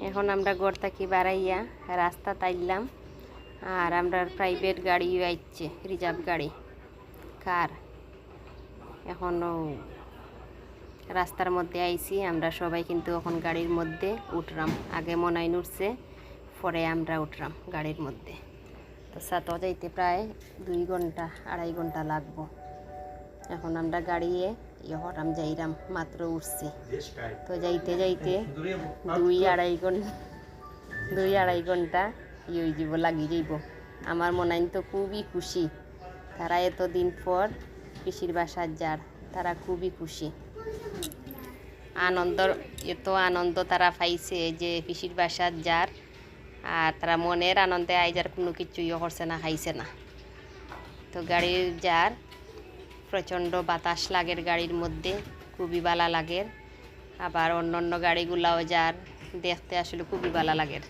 এখন আমরা ঘর থাকি বাড়াইয়া রাস্তা তাইলাম আর আমরা প্রাইভেট গাড়ি আইছে রিজার্ভ গাড়ি কার এখনও রাস্তার মধ্যে আইছি আমরা সবাই কিন্তু এখন গাড়ির মধ্যে উঠলাম আগে মনাইন উঠছে পরে আমরা উঠলাম গাড়ির মধ্যে তো সাতও যাইতে প্রায় 2 ঘন্টা 2.5 ঘন্টা লাগবো এখন আমরা গাড়িয়ে হরাম যাইরাম মাত্র উঠছি তো যাইতে যাইতে 2-2.5 ঘন্টা হয়ে যাব লাগি যাইব আমার মনাইন তো খুবই খুশি তারা এতদিন পর পিসির বাসার যার তারা খুবই খুশি এত আনন্দ তারা পাইছে যে পিসির বাসার যার আর তারা মনের আনন্দে আইজার কোনো কিছুই করছে না খাইছে না তো গাড়ির যার প্রচণ্ড বাতাস লাগের গাড়ির মধ্যে খুবই ভালো লাগের আবার অন্য গাড়িগুলাও যার দেখতে আসলে খুবই ভালো লাগের।